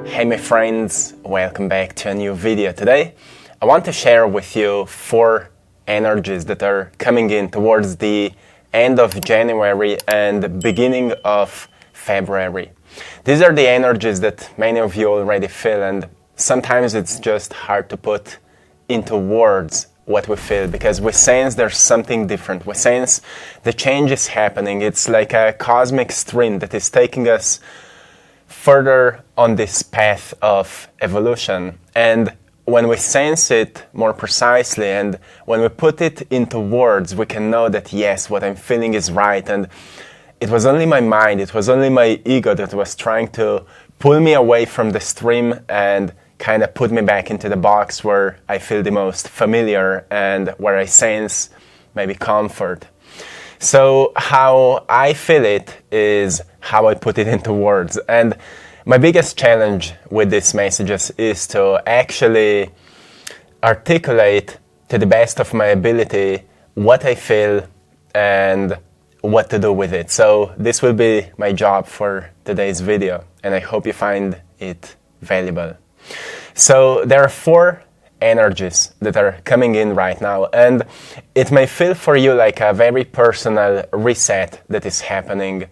Hey my friends, welcome back to a new video. Today I want to share with you 4 energies that are coming in towards the end of January and beginning of February. These are the energies that many of you already feel, and sometimes it's just hard to put into words what we feel, because we sense there's something different. We sense the change is happening. It's like a cosmic stream that is taking us further on this path of evolution. And when we sense it more precisely and when we put it into words, we can know that yes, what I'm feeling is right. And it was only my mind, it was only my ego that was trying to pull me away from the stream and kind of put me back into the box where I feel the most familiar and where I sense maybe comfort. So how I feel it is how I put it into words. And my biggest challenge with these messages is to actually articulate to the best of my ability what I feel and what to do with it. So this will be my job for today's video, and I hope you find it valuable. So there are 4 energies that are coming in right now, and it may feel for you like a very personal reset that is happening.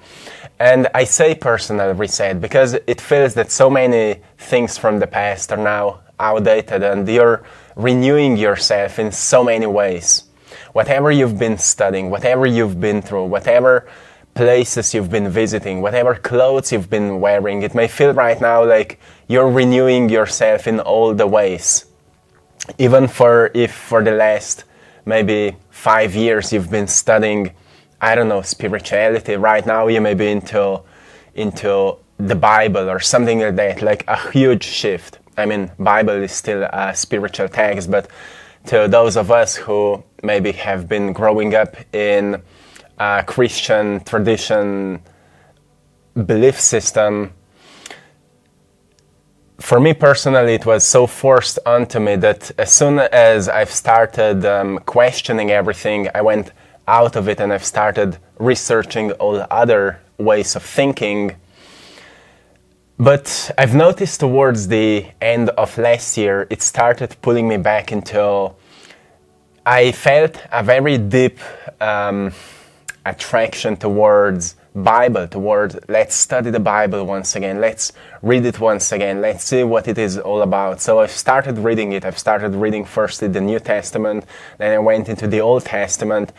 And I say personal reset because it feels that so many things from the past are now outdated and you're renewing yourself in so many ways. Whatever you've been studying, whatever you've been through, whatever places you've been visiting, whatever clothes you've been wearing, it may feel right now like you're renewing yourself in all the ways. Even if for the last maybe 5 years you've been studying, I don't know, spirituality, right now you may be into the Bible or something like that, like a huge shift. I mean, Bible is still a spiritual text, but to those of us who maybe have been growing up in a Christian tradition belief system, for me personally, it was so forced onto me that as soon as I've started questioning everything, I went out of it and I've started researching all other ways of thinking. But I've noticed towards the end of last year, it started pulling me back into, I felt a very deep attraction towards Bible, towards let's study the Bible once again, let's read it once again, let's see what it is all about. So I've started reading it. I've started reading firstly the New Testament, then I went into the Old Testament,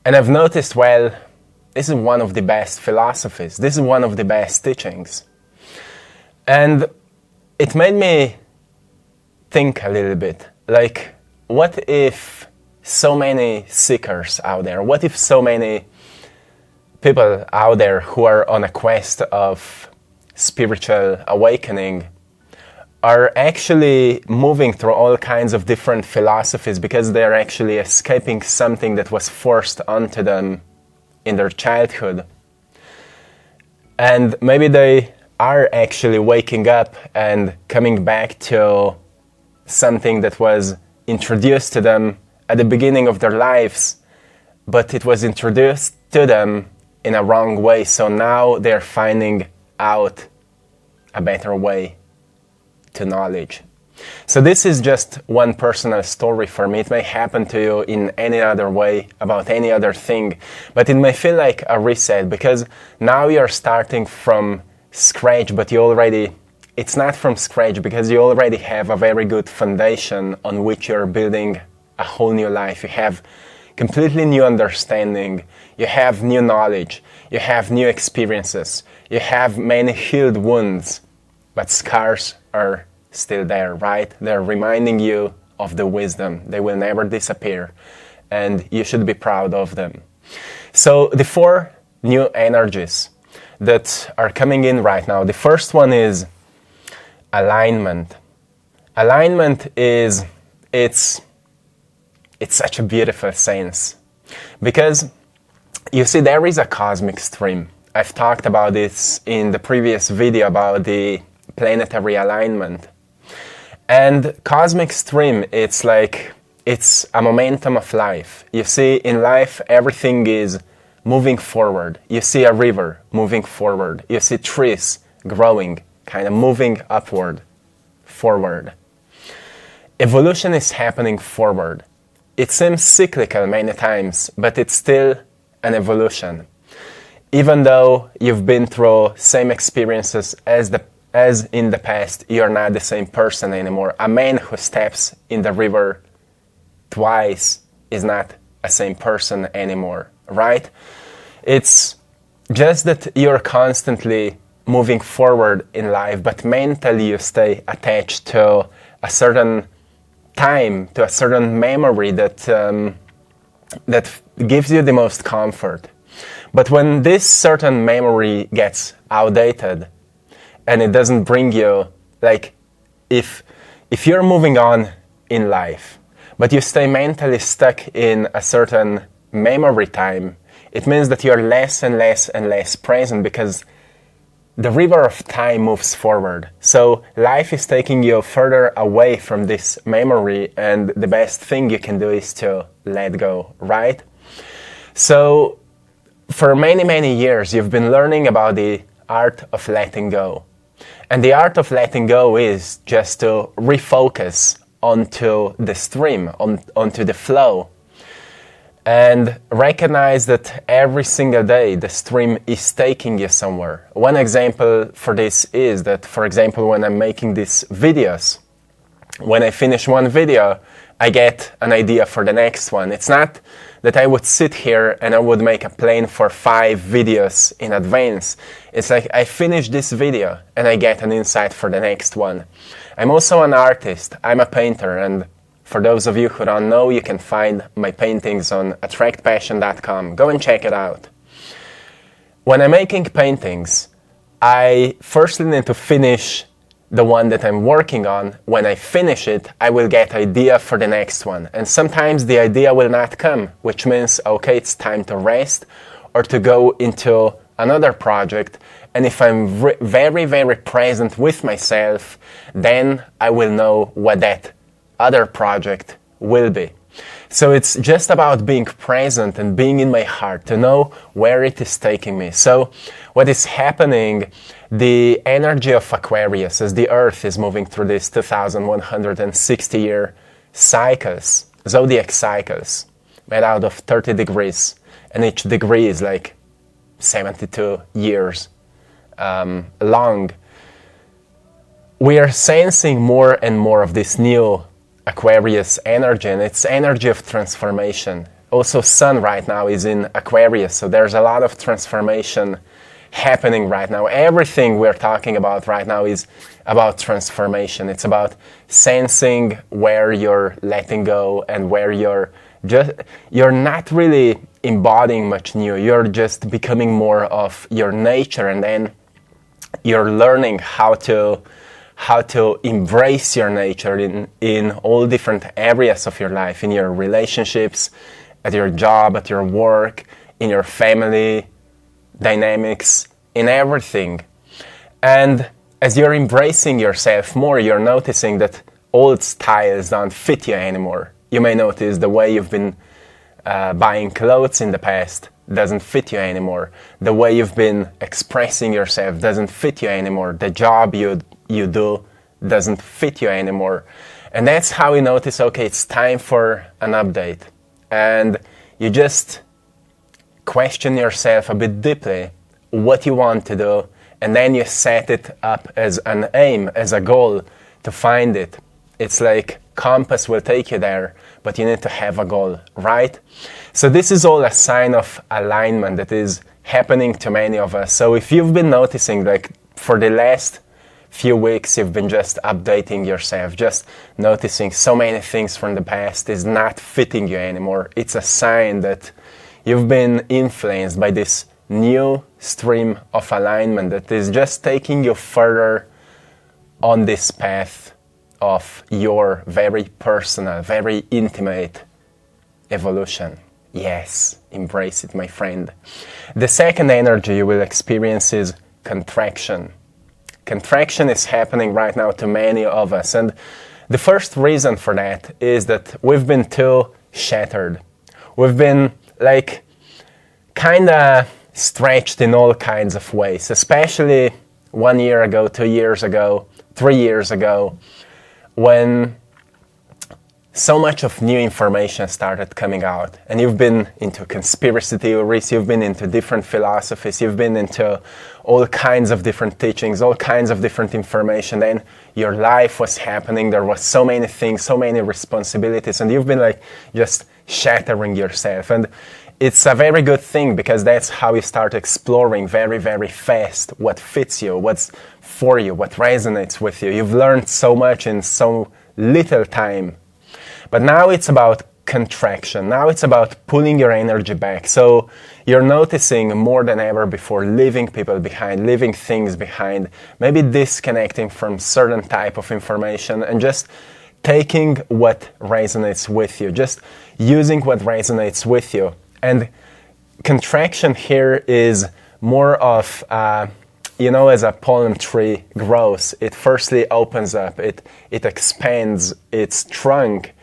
and I've noticed, well, this is one of the best philosophies, this is one of the best teachings. And it made me think a little bit, like, what if so many seekers out there, what if so many people out there who are on a quest of spiritual awakening are actually moving through all kinds of different philosophies because they're actually escaping something that was forced onto them in their childhood. And maybe they are actually waking up and coming back to something that was introduced to them at the beginning of their lives, but it was introduced to them in a wrong way. So now they're finding out a better way to knowledge. So this is just one personal story for me. It may happen to you in any other way, about any other thing, but it may feel like a reset because now you're starting from scratch, but it's not from scratch because you already have a very good foundation on which you're building a whole new life. You have completely new understanding, you have new knowledge, you have new experiences, you have many healed wounds, but scars are still there, right? They're reminding you of the wisdom. They will never disappear, and you should be proud of them. So the 4 new energies that are coming in right now, the first one is alignment. Alignment is, it's such a beautiful sense because you see there is a cosmic stream. I've talked about this in the previous video about the planetary alignment. And cosmic stream, it's a momentum of life. You see, in life, everything is moving forward. You see a river moving forward. You see trees growing kind of moving upward, forward. Evolution is happening forward. It seems cyclical many times, but it's still an evolution. Even though you've been through same experiences as in the past, you're not the same person anymore. A man who steps in the river twice is not a same person anymore, right? It's just that you're constantly moving forward in life, but mentally you stay attached to a certain time, to a certain memory that gives you the most comfort. But when this certain memory gets outdated and it doesn't bring you, like, if you're moving on in life, but you stay mentally stuck in a certain memory time, it means that you're less and less and less present, because the river of time moves forward. So life is taking you further away from this memory, and the best thing you can do is to let go, right? So for many, many years, you've been learning about the art of letting go. And the art of letting go is just to refocus onto the stream, onto the flow, and recognize that every single day the stream is taking you somewhere. One example for this is that, for example, when I'm making these videos, when I finish one video, I get an idea for the next one. It's not that I would sit here and I would make a plan for 5 videos in advance. It's like I finish this video and I get an insight for the next one. I'm also an artist. I'm a painter, and for those of you who don't know, you can find my paintings on AttractPassion.com. Go and check it out. When I'm making paintings, I firstly need to finish the one that I'm working on. When I finish it, I will get idea for the next one. And sometimes the idea will not come, which means, okay, it's time to rest or to go into another project. And if I'm very, very present with myself, then I will know what that other project will be. So it's just about being present and being in my heart to know where it is taking me. So what is happening, the energy of Aquarius, as the Earth is moving through these 2,160-year cycles, zodiac cycles, made out of 30 degrees, and each degree is like 72 years long. We are sensing more and more of this new Aquarius energy, and it's energy of transformation. Also, Sun right now is in Aquarius, so there's a lot of transformation happening right now. Everything we're talking about right now is about transformation. It's about sensing where you're letting go and where you're not really embodying much new. You're just becoming more of your nature, and then you're learning how to embrace your nature in all different areas of your life, in your relationships, at your job, at your work, in your family dynamics, in everything. And as you're embracing yourself more, you're noticing that old styles don't fit you anymore. You may notice the way you've been buying clothes in the past doesn't fit you anymore. The way you've been expressing yourself doesn't fit you anymore. The job you do doesn't fit you anymore. And that's how you notice, okay, it's time for an update. And you just question yourself a bit deeply what you want to do, and then you set it up as an aim, as a goal to find it. It's like compass will take you there, but you need to have a goal, right? So this is all a sign of alignment that is happening to many of us. So if you've been noticing, like for the last few weeks, you've been just updating yourself, just noticing so many things from the past is not fitting you anymore, it's a sign that you've been influenced by this new stream of alignment that is just taking you further on this path of your very personal, very intimate evolution. Yes, embrace it, my friend. The second energy you will experience is contraction. Contraction is happening right now to many of us, and the first reason for that is that we've been too shattered. We've been like kind of stretched in all kinds of ways, especially 1 year ago, 2 years ago, 3 years ago, when so much of new information started coming out, and you've been into conspiracy theories, you've been into different philosophies, you've been into all kinds of different teachings, all kinds of different information, then your life was happening, there was so many things, so many responsibilities, and you've been like just shattering yourself. And it's a very good thing, because that's how you start exploring very, very fast what fits you, what's for you, what resonates with you. You've learned so much in so little time. But now it's about contraction. Now it's about pulling your energy back. So you're noticing more than ever before, leaving people behind, leaving things behind, maybe disconnecting from certain type of information and just taking what resonates with you, just using what resonates with you. And contraction here is more of, as a palm tree grows, it firstly opens up, it expands its trunk,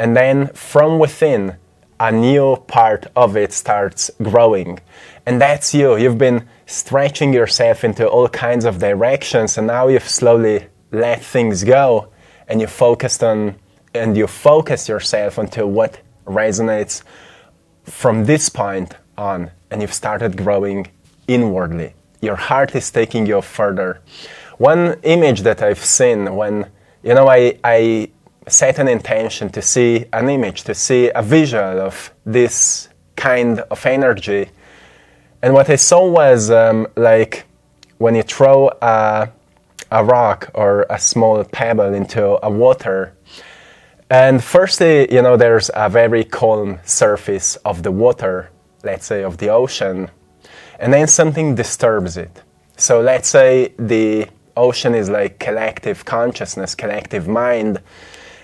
and then from within, a new part of it starts growing. And that's you. You've been stretching yourself into all kinds of directions, and now you've slowly let things go, and you focus yourself onto what resonates from this point on, and you've started growing inwardly. Your heart is taking you further. One image that I've seen when, I set an intention to see an image, to see a visual of this kind of energy. And what I saw was like when you throw a rock or a small pebble into a water. And firstly, there's a very calm surface of the water, let's say of the ocean. And then something disturbs it. So let's say the ocean is like collective consciousness, collective mind.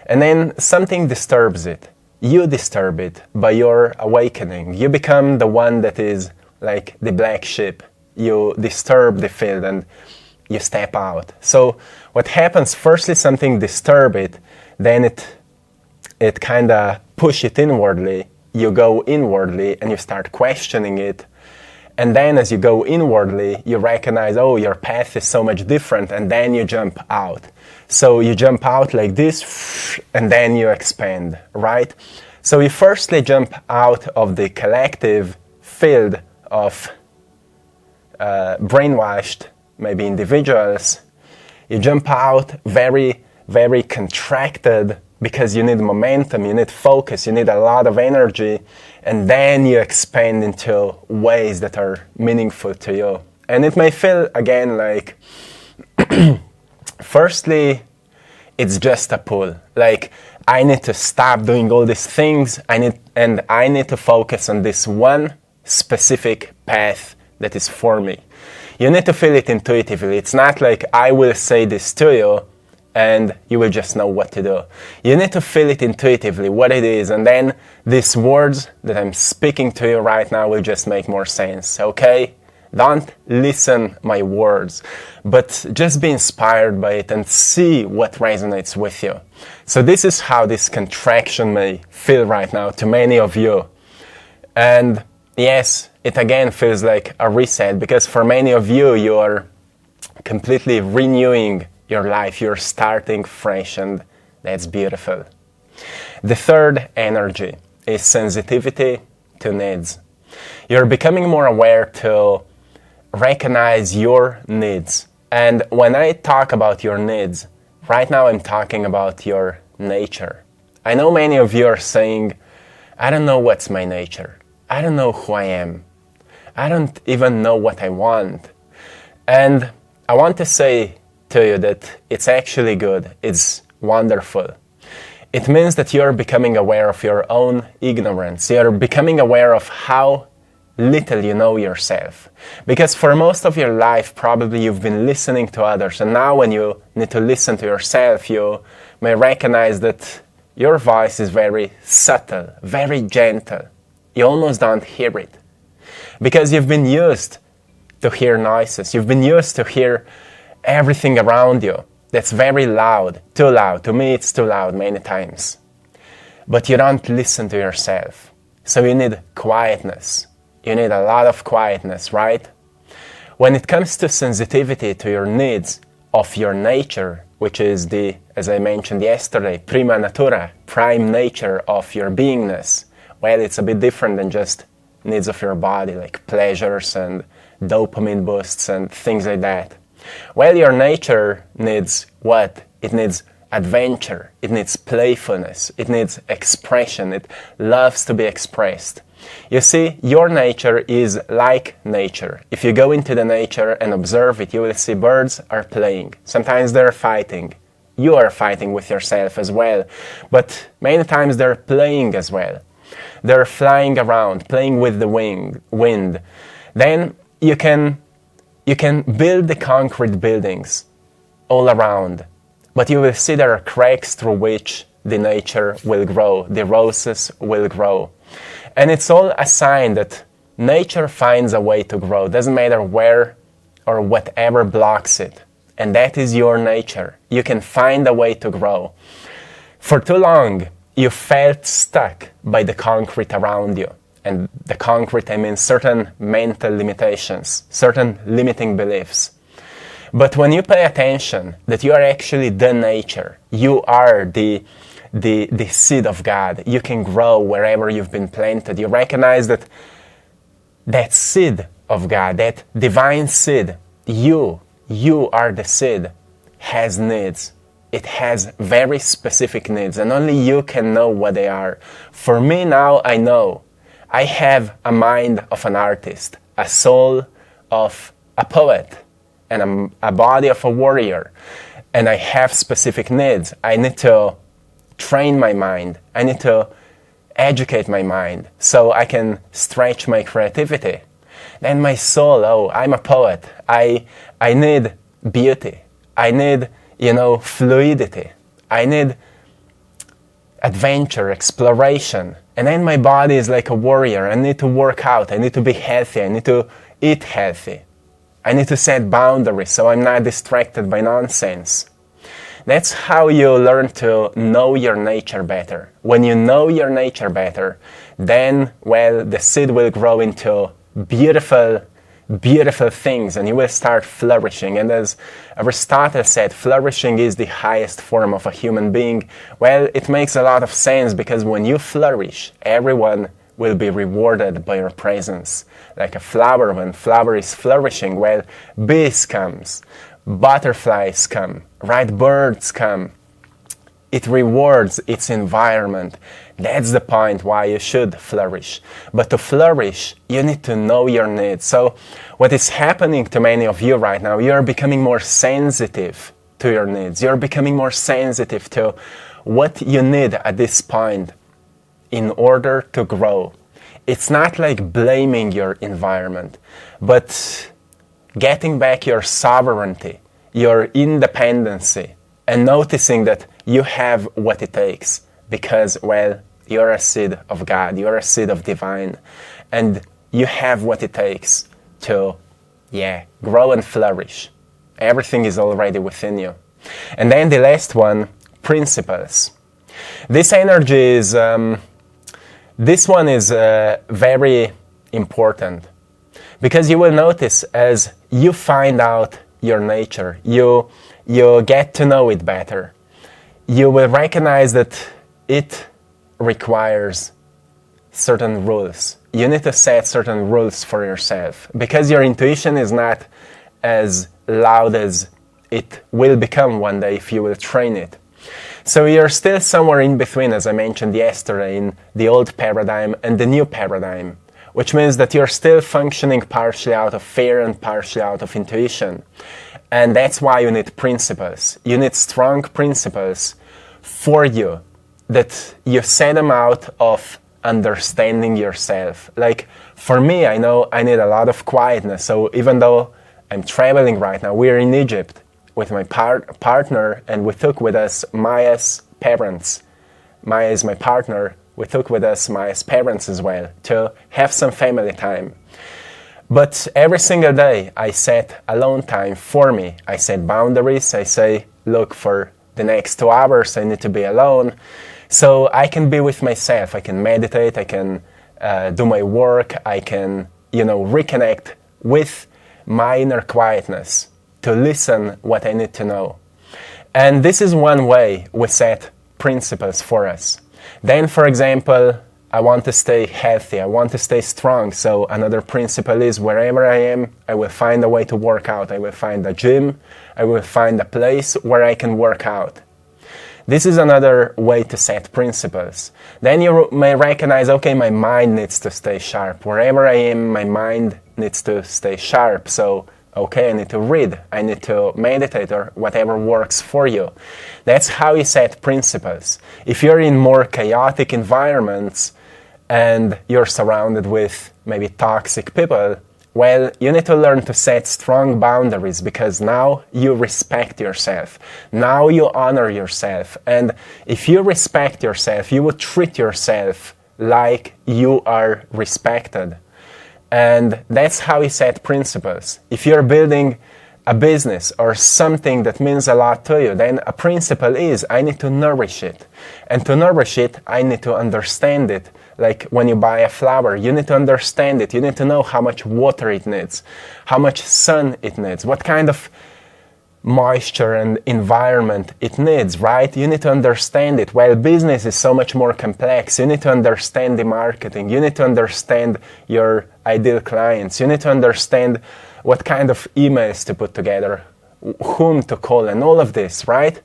And then something disturbs it. You disturb it by your awakening. You become the one that is like the black sheep. You disturb the field and you step out. So what happens, firstly something disturb it, then it kind of push it inwardly. You go inwardly and you start questioning it. And then as you go inwardly, you recognize, oh, your path is so much different, and then you jump out. So you jump out like this, and then you expand, right? So you firstly jump out of the collective field of brainwashed, maybe individuals. You jump out very, very contracted, because you need momentum, you need focus, you need a lot of energy, and then you expand into ways that are meaningful to you. And it may feel, again, like, firstly, it's just a pull. Like, I need to stop doing all these things, I need to focus on this one specific path that is for me. You need to feel it intuitively. It's not like I will say this to you, and you will just know what to do. You need to feel it intuitively, what it is, and then these words that I'm speaking to you right now will just make more sense, okay? Don't listen my words, but just be inspired by it and see what resonates with you. So this is how this contraction may feel right now to many of you. And yes, it again feels like a reset, because for many of you, you are completely renewing your life, you're starting fresh, and that's beautiful. The third energy is sensitivity to needs. You're becoming more aware to recognize your needs. And when I talk about your needs, right now I'm talking about your nature. I know many of you are saying, I don't know what's my nature. I don't know who I am. I don't even know what I want. And I want to say to you that it's actually good, it's wonderful. It means that you're becoming aware of your own ignorance. You're becoming aware of how little you know yourself. Because for most of your life, probably you've been listening to others, and now when you need to listen to yourself, you may recognize that your voice is very subtle, very gentle. You almost don't hear it. Because you've been used to hear noises. You've been used to hear everything around you that's very loud, too loud. To me, it's too loud many times. But you don't listen to yourself. So you need quietness. You need a lot of quietness, right? When it comes to sensitivity to your needs of your nature, which is the, as I mentioned yesterday, prima natura, prime nature of your beingness, well, it's a bit different than just needs of your body, like pleasures and dopamine boosts and things like that. Well, your nature needs what? It needs adventure, it needs playfulness, it needs expression, it loves to be expressed. You see, your nature is like nature. If you go into the nature and observe it, you will see birds are playing. Sometimes they're fighting. You are fighting with yourself as well. But many times they're playing as well. They're flying around, playing with the wind. Then you can build the concrete buildings all around. But you will see there are cracks through which the nature will grow, the roses will grow. And it's all a sign that nature finds a way to grow. Doesn't matter where or whatever blocks it. And that is your nature. You can find a way to grow. For too long, you felt stuck by the concrete around you. And the concrete, I mean certain mental limitations, certain limiting beliefs. But when you pay attention that you are actually the nature, you are the seed of God, you can grow wherever you've been planted. You recognize that that seed of God, that divine seed, you are the seed, has needs. It has very specific needs, and only you can know what they are. For me now, I know. I have a mind of an artist, a soul of a poet, and a body of a warrior. And I have specific needs. I need to train my mind. I need to educate my mind so I can stretch my creativity. Then my soul, oh, I'm a poet. I need beauty. I need, fluidity. I need adventure, exploration. And then my body is like a warrior. I need to work out. I need to be healthy. I need to eat healthy. I need to set boundaries so I'm not distracted by nonsense. That's how you learn to know your nature better. When you know your nature better, then, well, the seed will grow into beautiful, beautiful things and you will start flourishing. And as Aristotle said, flourishing is the highest form of a human being. Well, it makes a lot of sense because when you flourish, everyone will be rewarded by your presence. Like a flower, when flower is flourishing, well, bees comes, butterflies come, right? Birds come. It rewards its environment. That's the point why you should flourish. But to flourish, you need to know your needs. So what is happening to many of you right now, you're becoming more sensitive to your needs. You're becoming more sensitive to what you need at this point in order to grow. It's not like blaming your environment, but getting back your sovereignty, your independency, and noticing that you have what it takes because, well, you're a seed of God, you're a seed of divine, and you have what it takes to, grow and flourish. Everything is already within you. And then the last one, principles. This energy is... This one is very important because you will notice as you find out your nature, you get to know it better. You will recognize that it requires certain rules. You need to set certain rules for yourself because your intuition is not as loud as it will become one day if you will train it. So you're still somewhere in between, as I mentioned yesterday, in the old paradigm and the new paradigm, which means that you're still functioning partially out of fear and partially out of intuition. And that's why you need principles. You need strong principles for you, that you set them out of understanding yourself. Like for me, I know I need a lot of quietness. So even though I'm traveling right now, we're in Egypt with my partner, and we took with us Maya's parents. Maya is my partner. We took with us Maya's parents as well to have some family time. But every single day I set alone time for me. I set boundaries. I say, look, for the next 2 hours I need to be alone so I can be with myself. I can meditate. I can do my work. I can, reconnect with my inner quietness, to listen what I need to know. And this is one way we set principles for us. Then, for example, I want to stay healthy, I want to stay strong. So another principle is wherever I am, I will find a way to work out. I will find a gym, I will find a place where I can work out. This is another way to set principles. Then you may recognize, okay, my mind needs to stay sharp. Wherever I am, my mind needs to stay sharp. So, okay, I need to read, I need to meditate, or whatever works for you. That's how you set principles. If you're in more chaotic environments and you're surrounded with maybe toxic people, well, you need to learn to set strong boundaries, because now you respect yourself. Now you honor yourself. And if you respect yourself, you would treat yourself like you are respected. And that's how you set principles. If you're building a business or something that means a lot to you, then a principle is, I need to nourish it. And to nourish it, I need to understand it. Like when you buy a flower, you need to understand it. You need to know how much water it needs, how much sun it needs, what kind of moisture and environment it needs, right? You need to understand it. While business is so much more complex, you need to understand the marketing. You need to understand your ideal clients. You need to understand what kind of emails to put together, whom to call, and all of this, right?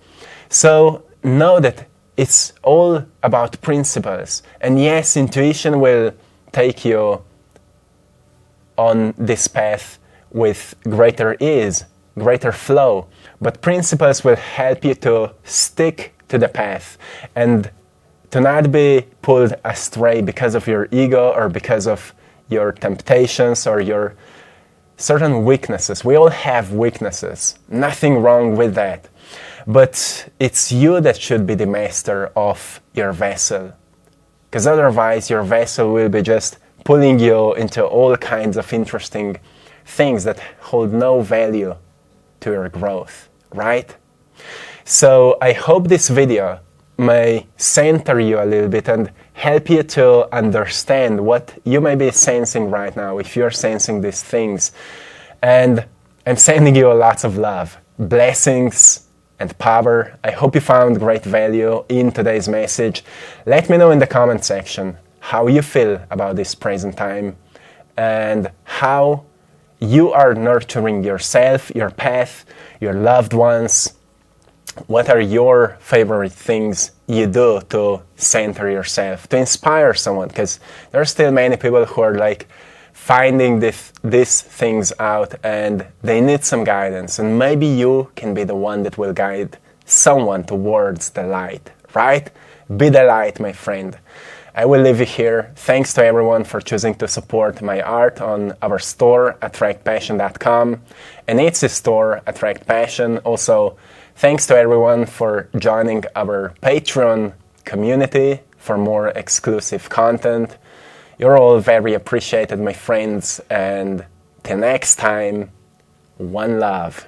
So know that it's all about principles. And yes, intuition will take you on this path with greater ease, greater flow. But principles will help you to stick to the path and to not be pulled astray because of your ego or because of your temptations or your certain weaknesses. We all have weaknesses. Nothing wrong with that. But it's you that should be the master of your vessel. Because otherwise your vessel will be just pulling you into all kinds of interesting things that hold no value to your growth, right? So I hope this video may center you a little bit and help you to understand what you may be sensing right now, if you're sensing these things. And I'm sending you lots of love, blessings, and power. I hope you found great value in today's message. Let me know in the comment section how you feel about this present time and how you are nurturing yourself, your path, your loved ones. What are your favorite things you do to center yourself, to inspire someone? Because there are still many people who are like finding these things out and they need some guidance. And maybe you can be the one that will guide someone towards the light, right? Be the light, my friend. I will leave you here. Thanks to everyone for choosing to support my art on our store, AttractPassion.com, and its store, AttractPassion. Also, thanks to everyone for joining our Patreon community for more exclusive content. You're all very appreciated, my friends, and till next time, one love.